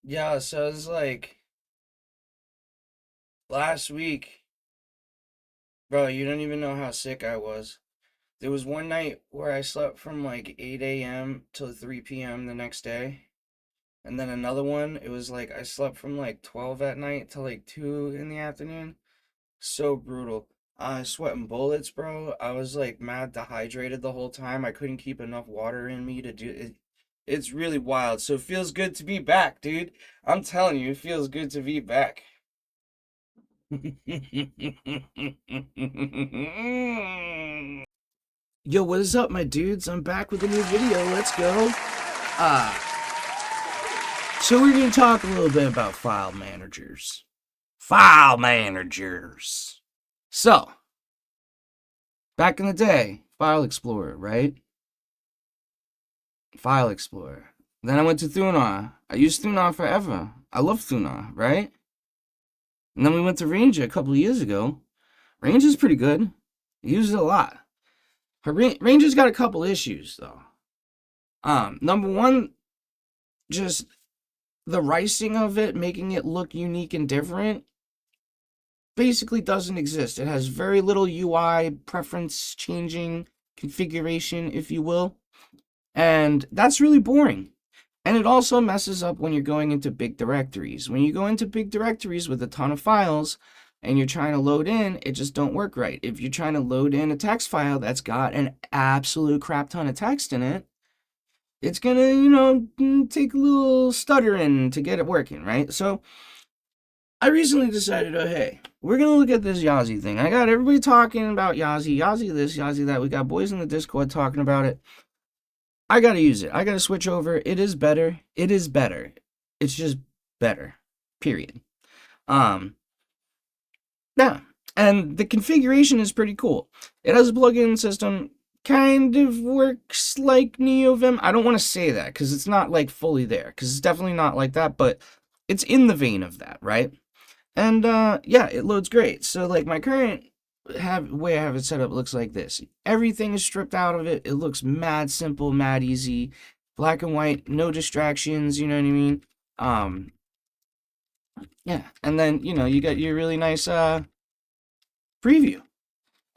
Yeah, so it's like last week, bro, you don't even know how sick I was. There was one night where I slept from like 8 a.m. till 3 p.m. the next day. And then another one, it was like I slept from like 12 at night till like 2 in the afternoon. So brutal. I was sweating bullets, bro. I was like mad dehydrated the whole time. I couldn't keep enough water in me to do it. It's really wild. So it feels good to be back, dude. I'm telling you, it feels good to be back. Yo, what is up, my dudes? I'm back with a new video. Let's go. Uh, so we're gonna talk a little bit about file managers. File managers. So, back in the day, File Explorer, right? File Explorer. Then I went to Thuna. I used Thuna forever. I love Thuna, right? And then we went to Ranger a couple of years ago. Ranger's pretty good. I used it a lot. Ranger's got a couple issues though. Number one, just the ricing of it, making it look unique and different, basically doesn't exist. It has very little UI preference changing configuration, if you will. And that's really boring. And it also messes up when you're going into big directories. When you go into big directories with a ton of files and you're trying to load in, it just don't work right. If you're trying to load in a text file that's got an absolute crap ton of text in it, it's gonna, take a little stuttering to get it working, right? So I recently decided, oh, hey, we're gonna look at this Yazi thing. I got everybody talking about Yazi, Yazi this, Yazi that. We got boys in the Discord talking about it. I gotta use it. I gotta switch over. It is better. It is better. It's just better. Period. Um, yeah. And the configuration is pretty cool. It has a plug-in system. Kind of works like NeoVim. I don't want to say that because it's not like fully there. Because it's definitely not like that, but it's in the vein of that, right? And yeah, it loads great. So like my current way I have it set up looks like this. Everything is stripped out of it. It looks mad simple, mad easy, black and white, no distractions. You know what I mean? Um, yeah, and then you got your really nice preview.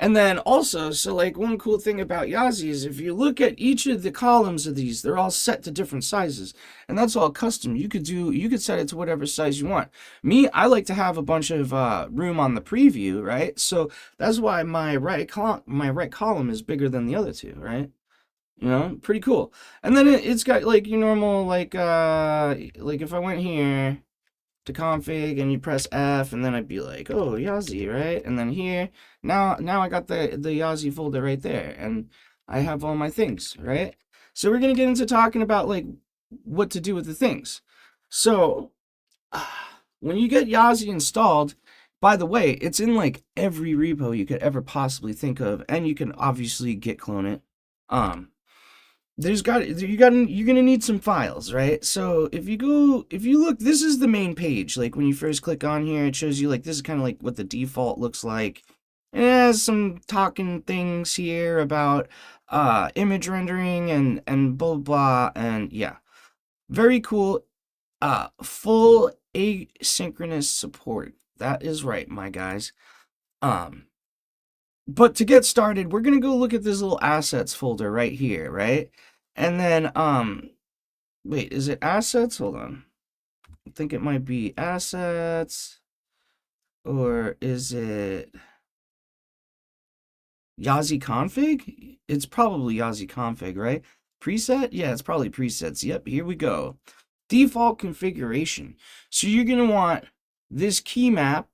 And then also, so like one cool thing about Yazi is if you look at each of the columns of these, they're all set to different sizes. And that's all custom. You could set it to whatever size you want. Me, I like to have a bunch of room on the preview, right? So that's why my right column is bigger than the other two, right? Pretty cool. And then it's got like your normal like if I went here to config and you press F and then I'd be like, oh, Yazi, right? And then here, now I got the Yazi folder right there and I have all my things, right? So we're gonna get into talking about like what to do with the things. So when you get Yazi installed, by the way, it's in like every repo you could ever possibly think of, and you can obviously git clone it. Um, you're gonna need some files, right? So if you look, this is the main page. Like when you first click on here, it shows you like this is kind of like what the default looks like. It has some talking things here about image rendering and blah blah, and yeah, very cool. Full asynchronous support. That is right, my guys. Um, but to get started, we're gonna go look at this little assets folder right here, right? And then, wait, is it assets? Hold on. I think it might be assets, or is it Yazi config? It's probably Yazi config, right? Preset? Yeah, it's probably presets. Yep, here we go. Default configuration. So you're gonna want this key map.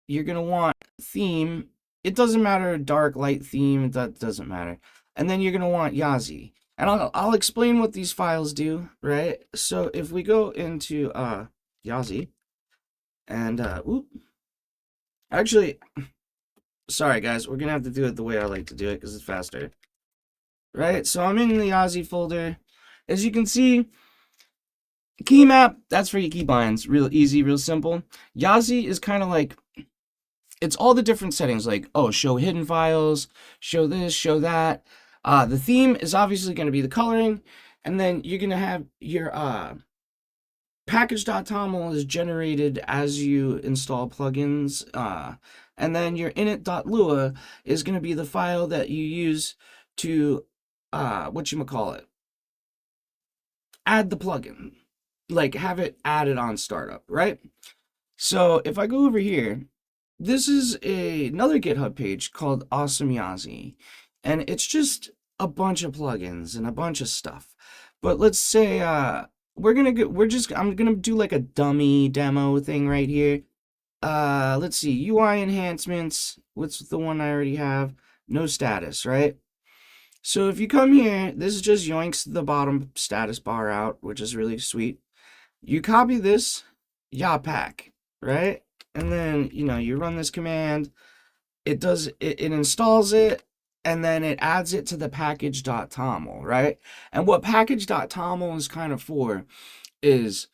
You're gonna want theme. It doesn't matter, dark, light theme, that doesn't matter. And then you're gonna want Yazi. And I'll explain what these files do, right? So if we go into Yazi and actually, sorry guys, we're gonna have to do it the way I like to do it because it's faster. Right? So I'm in the Yazi folder. As you can see, key map, that's for your keybinds. Real easy, real simple. Yazi is kind of like it's all the different settings, like, oh, show hidden files, show this, show that. The theme is obviously going to be the coloring, and then you're going to have your package.toml is generated as you install plugins, and then your init.lua is going to be the file that you use to, whatchamacallit, add the plugin, like have it added on startup, right? So if I go over here, this is another GitHub page called Awesome Yazi, and it's just a bunch of plugins and a bunch of stuff. But let's say I'm gonna do like a dummy demo thing right here. Let's see, UI enhancements. What's the one I already have? No status, right? So if you come here, this is just yoinks the bottom status bar out, which is really sweet. You copy this, yapack, right? And then, you run this command, it installs it, and then it adds it to the package.toml, right? And what package.toml is kind of for is,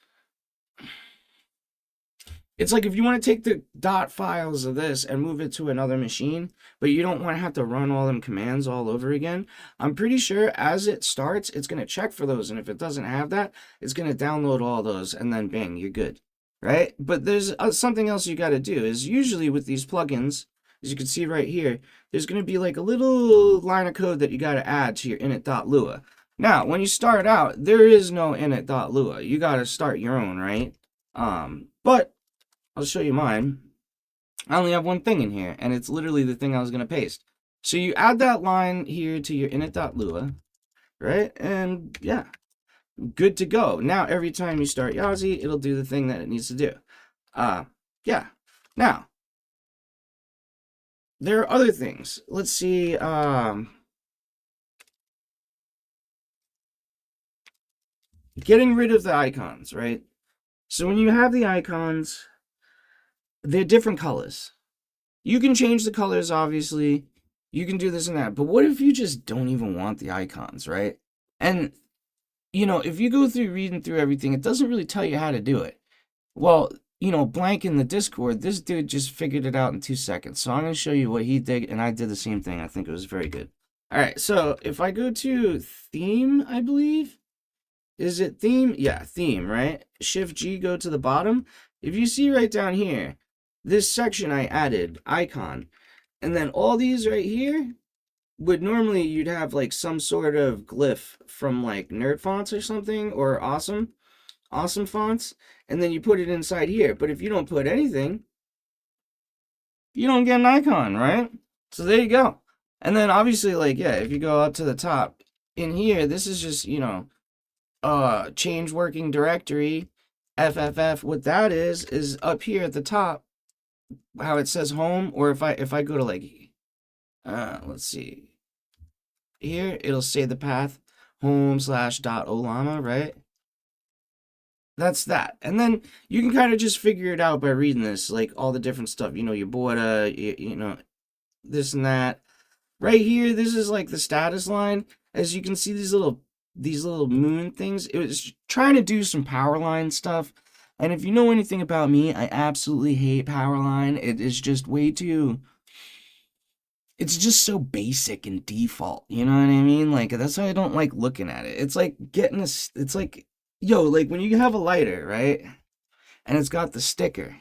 it's like if you want to take the dot files of this and move it to another machine, but you don't want to have to run all them commands all over again, I'm pretty sure as it starts, it's going to check for those. And if it doesn't have that, it's going to download all those and then bang, you're good, right? But there's something else you got to do is usually with these plugins, as you can see right here, there's going to be like a little line of code that you got to add to your init.lua. Now, when you start out, there is no init.lua. You got to start your own, right? But I'll show you mine. I only have one thing in here, and it's literally the thing I was going to paste. So you add that line here to your init.lua, right? And yeah, good to go. Now, every time you start Yazi, it'll do the thing that it needs to do. Yeah. Now, there are other things. Let's see. Getting rid of the icons, right? So when you have the icons, they're different colors. You can change the colors, obviously. You can do this and that. But what if you just don't even want the icons, right? And, if you go through reading through everything, it doesn't really tell you how to do it. Well, blank in the Discord, this dude just figured it out in 2 seconds. So I'm going to show you what he did, and I did the same thing. I think it was very good. All right, so if I go to theme, I believe. Is it theme? Yeah, theme, right? Shift G, go to the bottom. If you see right down here, this section I added, icon. And then all these right here would normally you'd have like some sort of glyph from like Nerd Fonts or something, or Awesome Fonts. And then you put it inside here. But if you don't put anything, you don't get an icon, right? So there you go. And then obviously, like, yeah, if you go up to the top, in here, this is just, change working directory, FFF. What that is up here at the top, how it says home, or if I go to like, let's see, here, it'll say the path, home/.olama, right? That's that. And then you can kind of just figure it out by reading this, like all the different stuff, your border, this and that. Right here, this is like the status line. As you can see, these little moon things. It was trying to do some power line stuff. And if you know anything about me, I absolutely hate power line. It is just way too... It's just so basic and default. You know what I mean? Like, that's why I don't like looking at it. It's like getting it's like, like when you have a lighter, right? And it's got the sticker.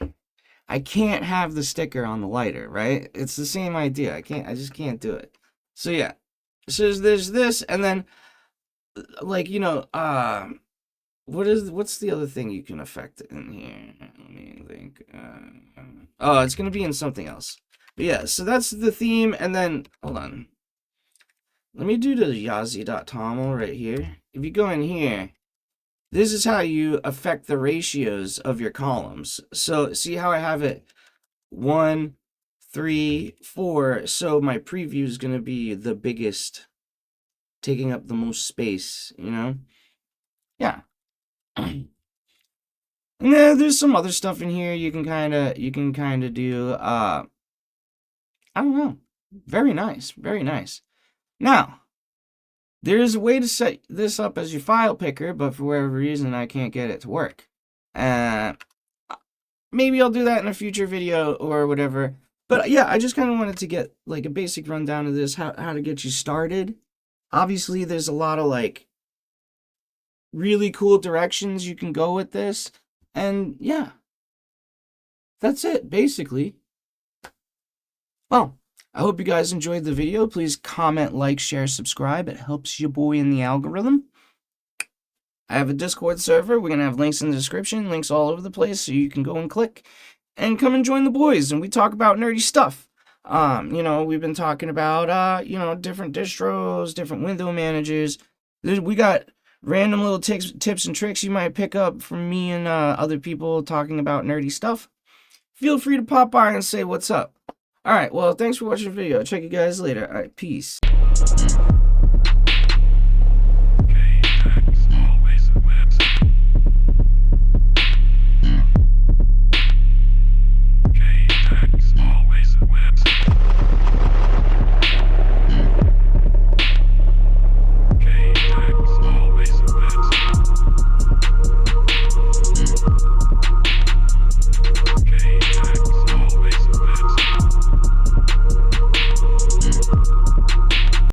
I can't have the sticker on the lighter, right? It's the same idea. I just can't do it. So yeah. So there's this, and then like, what's the other thing you can affect in here? Let me think. Oh, it's gonna be in something else. But yeah, so that's the theme, and then hold on. Let me do the yazi.toml right here. If you go in here, this is how you affect the ratios of your columns. So see how I have it 1, 3, 4. So my preview is going to be the biggest, taking up the most space, Yeah. And then there's some other stuff in here you can kind of do. I don't know. Very nice. Very nice. Now, there is a way to set this up as your file picker, but for whatever reason, I can't get it to work. Maybe I'll do that in a future video or whatever. But yeah, I just kind of wanted to get like a basic rundown of this, how to get you started. Obviously, there's a lot of like really cool directions you can go with this. And yeah, that's it, basically. Well, I hope you guys enjoyed the video. Please comment, like, share, subscribe. It helps your boy in the algorithm. I have a Discord server. We're going to have links in the description, links all over the place, so you can go and click and come and join the boys. And we talk about nerdy stuff. We've been talking about, different distros, different window managers. We got random little tips and tricks you might pick up from me and other people talking about nerdy stuff. Feel free to pop by and say what's up. Alright, well, thanks for watching the video. Check you guys later. Alright, peace.